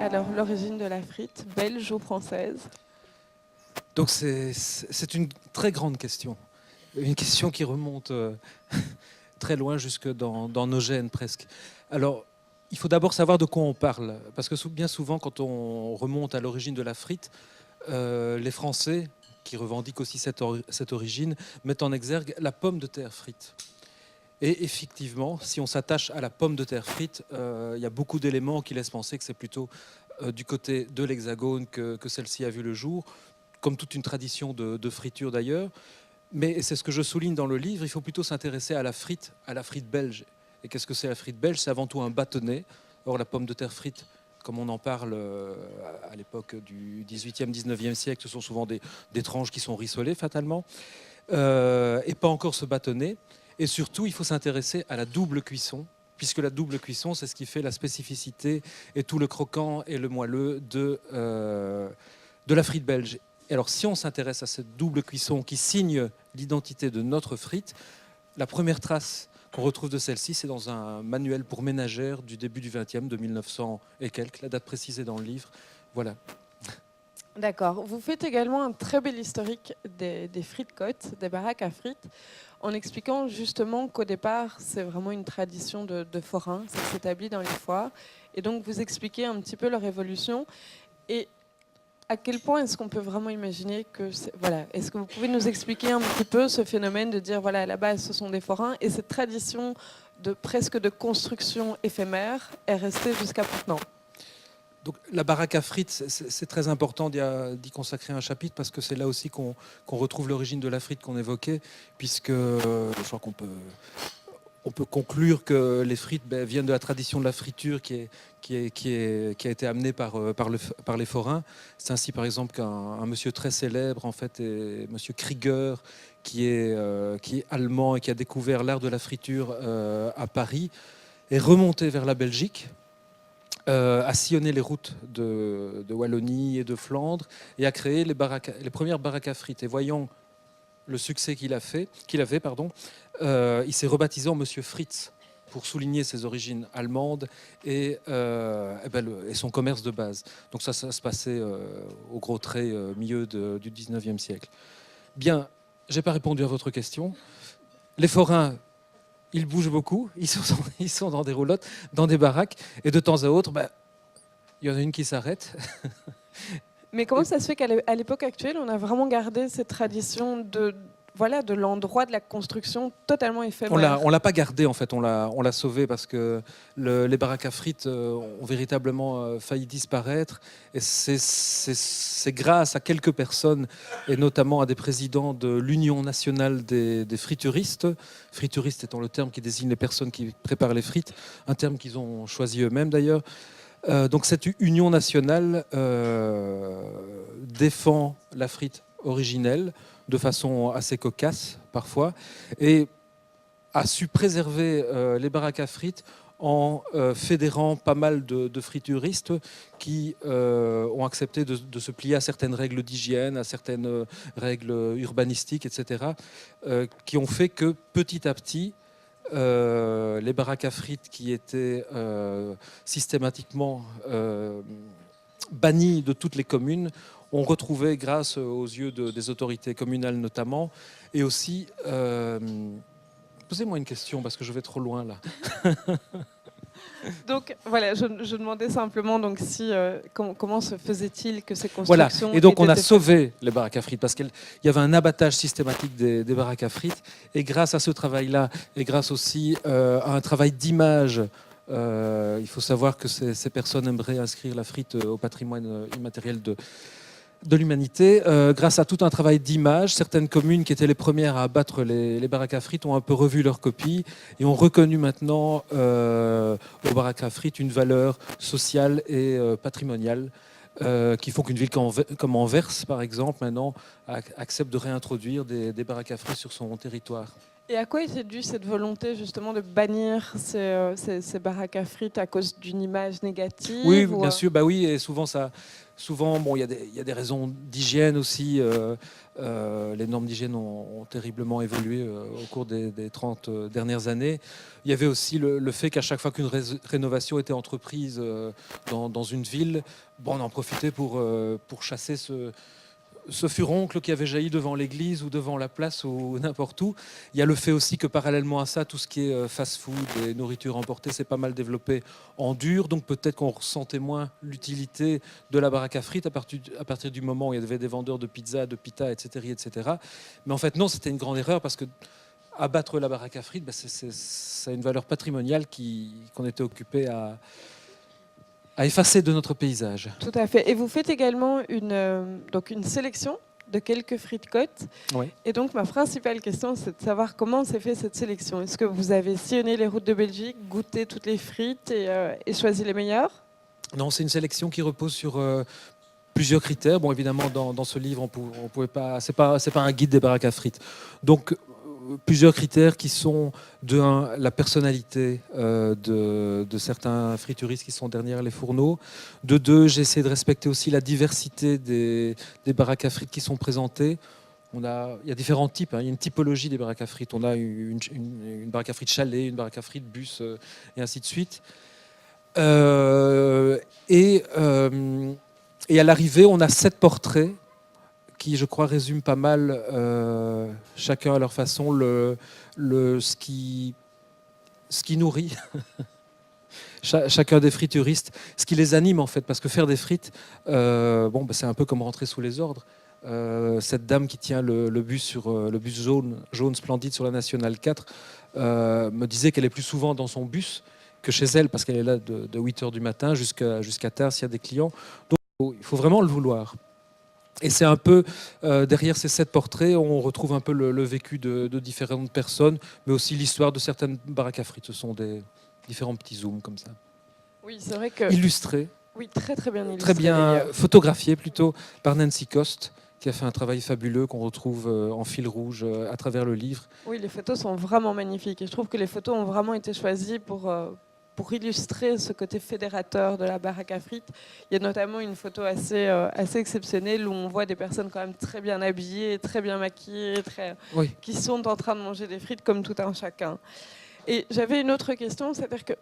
alors l'origine de la frite, belge ou française? Donc c'est une très grande question. Une question qui remonte très loin, jusque dans nos gènes presque. Alors, il faut d'abord savoir de quoi on parle. Parce que bien souvent, quand on remonte à l'origine de la frite, les Français, qui revendiquent aussi cette origine, mettent en exergue la pomme de terre frite. Et effectivement, si on s'attache à la pomme de terre frite, il y a beaucoup d'éléments qui laissent penser que c'est plutôt du côté de l'Hexagone que celle-ci a vu le jour, comme toute une tradition de friture d'ailleurs. Mais c'est ce que je souligne dans le livre, il faut plutôt s'intéresser à la frite belge. Et qu'est-ce que c'est la frite belge? C'est avant tout un bâtonnet. Or, la pomme de terre frite, comme on en parle à l'époque du 18e, 19e siècle, ce sont souvent des tranches qui sont rissolées fatalement, et pas encore ce bâtonnet. Et surtout, il faut s'intéresser à la double cuisson, puisque la double cuisson, c'est ce qui fait la spécificité et tout le croquant et le moelleux de la frite belge. Et alors, si on s'intéresse à cette double cuisson qui signe l'identité de notre frite, la première trace qu'on retrouve de celle-ci, c'est dans un manuel pour ménagères du début du 20e, de 1900 et quelques. La date précisée dans le livre. Voilà. D'accord. Vous faites également un très bel historique des frites côtes, des baraques à frites, en expliquant justement qu'au départ, c'est vraiment une tradition de forains, ça s'établit dans les foires. Et donc, vous expliquez un petit peu leur évolution. Et à quel point est-ce qu'on peut vraiment imaginer que... Voilà. Est-ce que vous pouvez nous expliquer un petit peu ce phénomène de dire, voilà, à la base, ce sont des forains, et cette tradition presque de construction éphémère est restée jusqu'à maintenant? Donc, la baraque à frites, c'est très important d'y consacrer un chapitre, parce que c'est là aussi qu'on retrouve l'origine de la frite qu'on évoquait, puisque je crois on peut conclure que les frites viennent de la tradition de la friture qui a été amenée par les forains. C'est ainsi, par exemple, qu'un monsieur très célèbre, en fait, est monsieur Krieger, qui est allemand et qui a découvert l'art de la friture à Paris, est remonté vers la Belgique, a sillonné les routes de Wallonie et de Flandre et a créé les premières baraques à frites. Et voyant le succès qu'il avait, il s'est rebaptisé en Monsieur Fritz pour souligner ses origines allemandes et son commerce de base. Donc ça se passait au gros trait milieu du 19e siècle. Bien, j'ai pas répondu à votre question. Les forains, ils bougent beaucoup, ils sont dans des roulottes, dans des baraques, et de temps à autre, il y en a une qui s'arrête. Mais comment ça se fait qu'à l'époque actuelle, on a vraiment gardé cette tradition voilà, de l'endroit de la construction totalement éphémère? On l'a pas gardé, en fait, on l'a sauvé, parce que les baraques à frites ont véritablement failli disparaître. Et c'est grâce à quelques personnes, et notamment à des présidents de l'Union nationale des frituristes, frituristes étant le terme qui désigne les personnes qui préparent les frites, un terme qu'ils ont choisi eux-mêmes d'ailleurs. Donc cette union nationale défend la frite originelle de façon assez cocasse parfois, et a su préserver les baraques à frites en fédérant pas mal de frituristes qui ont accepté de se plier à certaines règles d'hygiène, à certaines règles urbanistiques, etc., qui ont fait que petit à petit, les baraques à frites qui étaient systématiquement bannies de toutes les communes ont retrouvé, grâce aux yeux des autorités communales notamment, et aussi... posez-moi une question, parce que je vais trop loin là. Donc voilà, je demandais simplement donc si comment se faisait-il que ces Voilà, constructions et donc on a étaient sauvé les baraques à frites, parce qu'il y avait un abattage systématique des baraques à frites, et grâce à ce travail-là, et grâce aussi à un travail d'image, il faut savoir que ces personnes aimeraient inscrire la frite au patrimoine immatériel de l'humanité. Grâce à tout un travail d'image, certaines communes qui étaient les premières à abattre les baraques à frites ont un peu revu leur copie et ont reconnu maintenant aux baraques à frites une valeur sociale et patrimoniale, qui font qu'une ville comme Anvers, par exemple, maintenant accepte de réintroduire des baraques à frites sur son territoire. Et à quoi était due cette volonté justement de bannir ces baraques à frites à cause d'une image Oui, négative bien sûr, bah oui, et souvent, bon, il y a des raisons d'hygiène aussi. Les normes d'hygiène ont terriblement évolué au cours des 30 dernières années. Il y avait aussi le fait qu'à chaque fois qu'une rénovation était entreprise dans une ville, bon, on en profitait pour chasser ce furoncle qui avait jailli devant l'église ou devant la place ou n'importe où. Il y a le fait aussi que parallèlement à ça, tout ce qui est fast-food et nourriture emportée s'est pas mal développé en dur. Donc peut-être qu'on ressentait moins l'utilité de la baraque à frites à partir du moment où il y avait des vendeurs de pizza, de pita, etc., etc. Mais en fait, non, c'était une grande erreur parce que abattre la baraque à frites, bah, ça a une valeur patrimoniale qu'on était occupé à effacer de notre paysage. Tout à fait. Et vous faites également donc une sélection de quelques frites côtes. Oui. Et donc ma principale question, c'est de savoir comment s'est fait cette sélection. Est-ce que vous avez sillonné les routes de Belgique, goûté toutes les frites et choisi les meilleures? Non, c'est une sélection qui repose sur plusieurs critères. Bon, évidemment, dans ce livre, on pouvait pas. C'est pas un guide des baraques à frites. Donc, plusieurs critères qui sont de un, la personnalité de certains frituristes qui sont derrière les fourneaux. De deux, j'ai essayé de respecter aussi la diversité des baraques à frites qui sont présentées. Il y a différents types. Il y a une typologie des baraques à frites. On a une baraque à frites chalet, une baraque à frites bus, et ainsi de suite. Euh, et, euh, et à l'arrivée, on a 7 portraits qui, je crois, résument pas mal, chacun à leur façon, ce qui nourrit chacun des frituristes, ce qui les anime en fait, parce que faire des frites, bon, bah, c'est un peu comme rentrer sous les ordres. Cette dame qui tient le bus le bus jaune splendide sur la Nationale 4 me disait qu'elle est plus souvent dans son bus que chez elle, parce qu'elle est là de 8h du matin jusqu'à tard s'il y a des clients. Donc il faut vraiment le vouloir. Et c'est un peu, derrière ces 7 portraits, on retrouve un peu le vécu de différentes personnes, mais aussi l'histoire de certaines baraques à frites. Ce sont des différents petits zooms comme ça. Oui, c'est vrai que... Illustrés, Oui, très très bien illustré. très bien photographiés plutôt, par Nancy Coste, qui a fait un travail fabuleux qu'on retrouve en fil rouge à travers le livre. Oui, les photos sont vraiment magnifiques. Et je trouve que les photos ont vraiment été choisies pour illustrer ce côté fédérateur de la baraque à frites. Il y a notamment une photo assez exceptionnelle où on voit des personnes quand même très bien habillées, très bien maquillées, Oui. qui sont en train de manger des frites comme tout un chacun. Et j'avais une autre question, c'est-à-dire que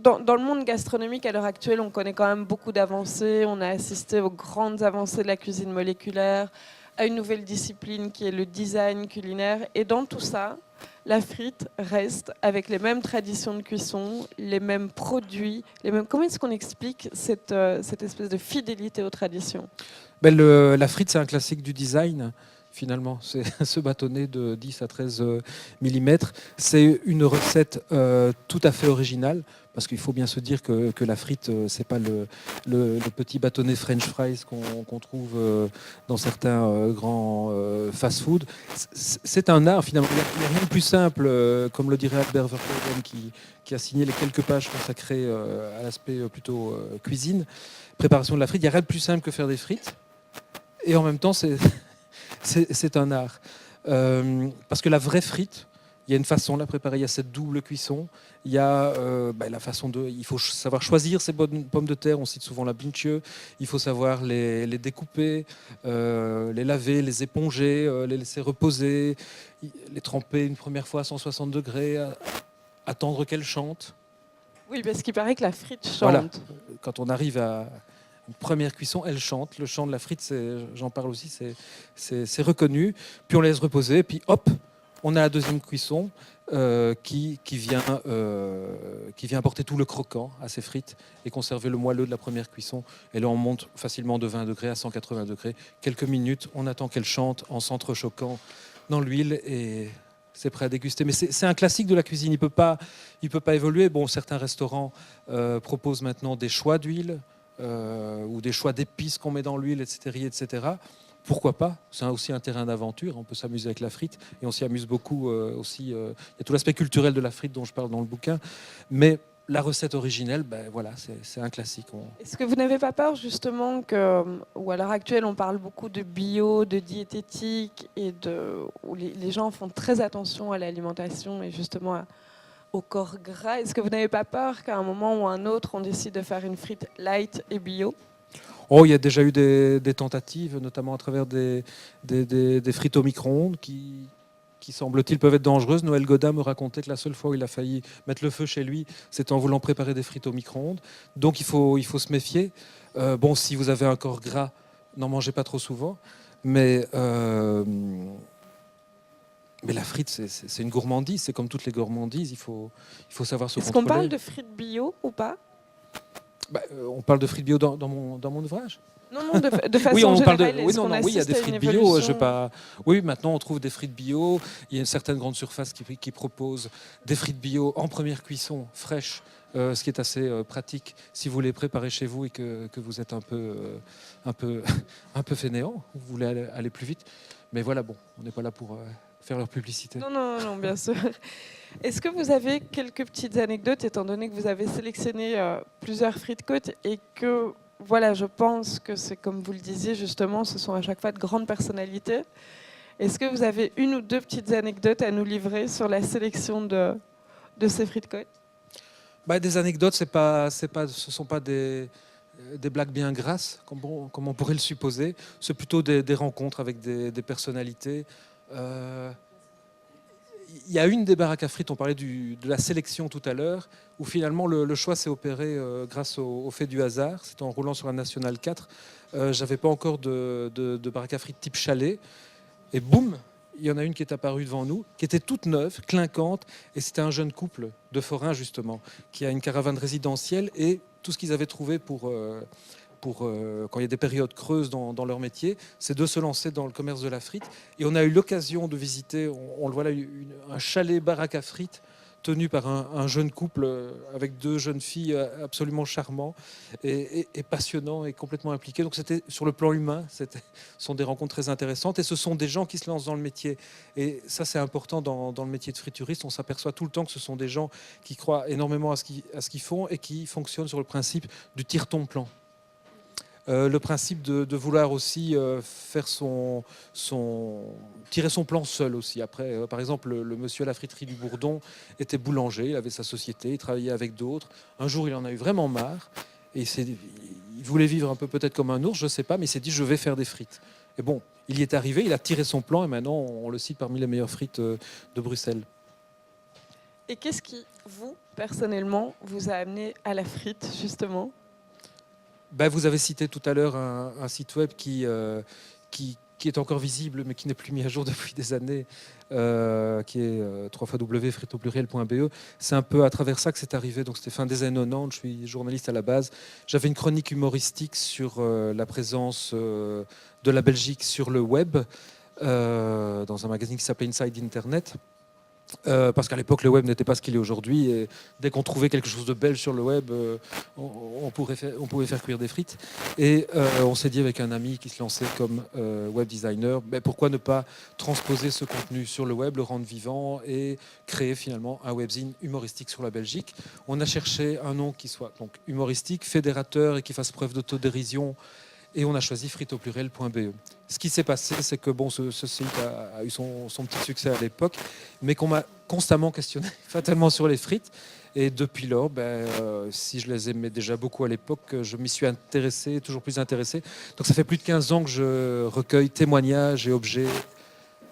dans le monde gastronomique à l'heure actuelle, on connaît quand même beaucoup d'avancées. On a assisté aux grandes avancées de la cuisine moléculaire, à une nouvelle discipline qui est le design culinaire. Et dans tout ça, la frite reste avec les mêmes traditions de cuisson, les mêmes produits, les mêmes... Comment est-ce qu'on explique cette espèce de fidélité aux traditions? Ben la frite, c'est un classique du design. Finalement, c'est ce bâtonnet de 10 à 13 mm. C'est une recette tout à fait originale, parce qu'il faut bien se dire que la frite, c'est pas le petit bâtonnet French fries qu'on trouve dans certains grands fast-food. C'est un art, finalement. Il n'y a rien de plus simple, comme le dirait Albert Verhoeven, qui a signé les quelques pages consacrées à l'aspect plutôt cuisine, préparation de la frite. Il n'y a rien de plus simple que faire des frites. Et en même temps, c'est un art. Parce que la vraie frite, il y a une façon de la préparer, il y a cette double cuisson, il y a la façon de... Il faut savoir choisir ces bonnes pommes de terre, on cite souvent la binche, il faut savoir les découper, les laver, les éponger, les laisser reposer, les tremper une première fois à 160 degrés, attendre qu'elles chantent. Oui, parce qu'il paraît que la frite chante. Voilà. Quand on arrive à une première cuisson, elle chante. Le chant de la frite, j'en parle aussi, c'est reconnu. Puis on laisse reposer, puis hop, on a la deuxième cuisson qui vient apporter tout le croquant à ces frites et conserver le moelleux de la première cuisson. Et là, on monte facilement de 20 degrés à 180 degrés. Quelques minutes, on attend qu'elle chante en s'entrechoquant dans l'huile et c'est prêt à déguster. Mais c'est un classique de la cuisine. Il peut pas évoluer. Bon, certains restaurants proposent maintenant des choix d'huile. Ou des choix d'épices qu'on met dans l'huile, etc. Pourquoi pas? C'est aussi un terrain d'aventure. On peut s'amuser avec la frite et on s'y amuse beaucoup aussi. Il y a tout l'aspect culturel de la frite dont je parle dans le bouquin. Mais la recette originelle, voilà, c'est un classique. Est-ce que vous n'avez pas peur justement que, ou à l'heure actuelle on parle beaucoup de bio, de diététique, où les gens font très attention à l'alimentation et justement au corps gras. Est-ce que vous n'avez pas peur qu'à un moment ou un autre on décide de faire une frite light et bio? Oh, il y a déjà eu des tentatives, notamment à travers des frites au micro-ondes qui semble-t-il peuvent être dangereuses. Noël Godin me racontait que la seule fois où il a failli mettre le feu chez lui, c'était en voulant préparer des frites au micro-ondes. Donc il faut se méfier. Bon, si vous avez un corps gras, n'en mangez pas trop souvent. Mais la frite, c'est une gourmandise. C'est comme toutes les gourmandises. Il faut savoir se Est-ce contrôler. qu'on parle de frites bio ou pas? On parle de frites bio dans mon ouvrage. Non, de façon oui, on parle générale. oui, il y a des frites bio. Oui, maintenant on trouve des frites bio. Il y a une certaine grande surface qui propose des frites bio en première cuisson, fraîches, ce qui est assez pratique si vous les préparez chez vous et que vous êtes un peu fainéant, vous voulez aller plus vite. Mais voilà, bon, on n'est pas là pour faire leur publicité. Non, bien sûr. Est-ce que vous avez quelques petites anecdotes, étant donné que vous avez sélectionné plusieurs frites côtes et que, voilà, je pense que c'est comme vous le disiez justement, ce sont à chaque fois de grandes personnalités. Est-ce que vous avez une ou deux petites anecdotes à nous livrer sur la sélection de ces frites côtes? Des anecdotes, ce sont pas des blagues bien grasses, comme on pourrait le supposer. C'est plutôt des rencontres avec des personnalités. Il y a une des baraques à frites, on parlait de la sélection tout à l'heure, où finalement le choix s'est opéré grâce au fait du hasard. C'était en roulant sur un National 4. J'avais pas encore de baraque à frites type chalet. Et boum, il y en a une qui est apparue devant nous, qui était toute neuve, clinquante. Et c'était un jeune couple de forains, justement, qui a une caravane résidentielle. Et tout ce qu'ils avaient trouvé pour quand il y a des périodes creuses dans leur métier, c'est de se lancer dans le commerce de la frite. Et on a eu l'occasion de visiter, on le voit là, un chalet baraque à frites tenu par un jeune couple avec deux jeunes filles absolument charmants et passionnants et complètement impliqués. Donc c'était sur le plan humain, ce sont des rencontres très intéressantes et ce sont des gens qui se lancent dans le métier. Et ça c'est important dans le métier de frituriste, on s'aperçoit tout le temps que ce sont des gens qui croient énormément à ce qu'ils font et qui fonctionnent sur le principe du tire-ton-plan. Le principe de vouloir aussi faire tirer son plan seul aussi. Après, par exemple, le monsieur à la friterie du Bourdon était boulanger, il avait sa société, il travaillait avec d'autres. Un jour, il en a eu vraiment marre et il voulait vivre un peu peut-être comme un ours, je ne sais pas, mais il s'est dit je vais faire des frites. Et bon, il y est arrivé, il a tiré son plan et maintenant on le cite parmi les meilleures frites de Bruxelles. Et qu'est-ce qui, vous, personnellement, vous a amené à la frite, justement ? Vous avez cité tout à l'heure un site web qui est encore visible mais qui n'est plus mis à jour depuis des années, qui est www.fritopluriel.be. C'est un peu à travers ça que c'est arrivé. Donc c'était fin des années 90, je suis journaliste à la base. J'avais une chronique humoristique sur la présence de la Belgique sur le web, dans un magazine qui s'appelait Inside Internet. Parce qu'à l'époque, le web n'était pas ce qu'il est aujourd'hui. Et dès qu'on trouvait quelque chose de belge sur le web, on pouvait faire cuire des frites. Et on s'est dit avec un ami qui se lançait comme web designer, pourquoi ne pas transposer ce contenu sur le web, le rendre vivant et créer finalement un webzine humoristique sur la Belgique. On a cherché un nom qui soit donc humoristique, fédérateur et qui fasse preuve d'autodérision. Et on a choisi fritopluriel.be. Ce qui s'est passé, c'est que ce site a eu son petit succès à l'époque, mais qu'on m'a constamment questionné fatalement sur les frites. Et depuis lors, si je les aimais déjà beaucoup à l'époque, je m'y suis intéressé, toujours plus intéressé. Donc ça fait plus de 15 ans que je recueille témoignages et objets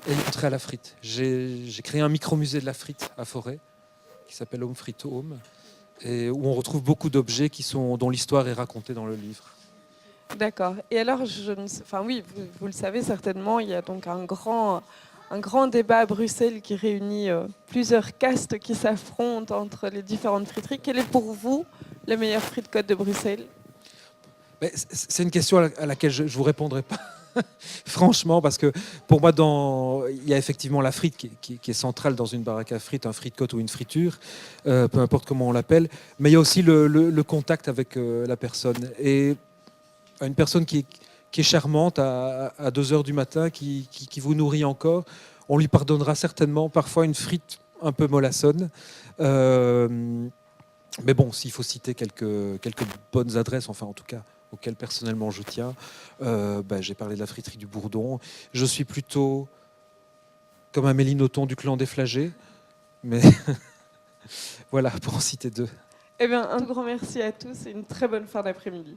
ayant trait à la frite. J'ai créé un micro-musée de la frite à Forêt, qui s'appelle Home Frite Home, et où on retrouve beaucoup d'objets dont l'histoire est racontée dans le livre. D'accord. Et alors, oui, vous le savez certainement, il y a donc un grand débat à Bruxelles qui réunit plusieurs castes qui s'affrontent entre les différentes friteries. Quelle est pour vous la meilleure frite côte de Bruxelles ? C'est une question à laquelle je ne vous répondrai pas, franchement, parce que pour moi, il y a effectivement la frite qui est centrale dans une baraque à frites, un frite-côte ou une friture, peu importe comment on l'appelle, mais il y a aussi le contact avec la personne. Et une personne qui est charmante à 2h du matin, qui vous nourrit encore, on lui pardonnera certainement parfois une frite un peu mollassonne. Mais bon, s'il faut citer quelques bonnes adresses, enfin en tout cas auxquelles personnellement je tiens, j'ai parlé de la friterie du Bourdon. Je suis plutôt comme Amélie Nothomb du clan des Flagey, mais voilà, pour en citer deux. Eh bien, un grand merci à tous et une très bonne fin d'après-midi.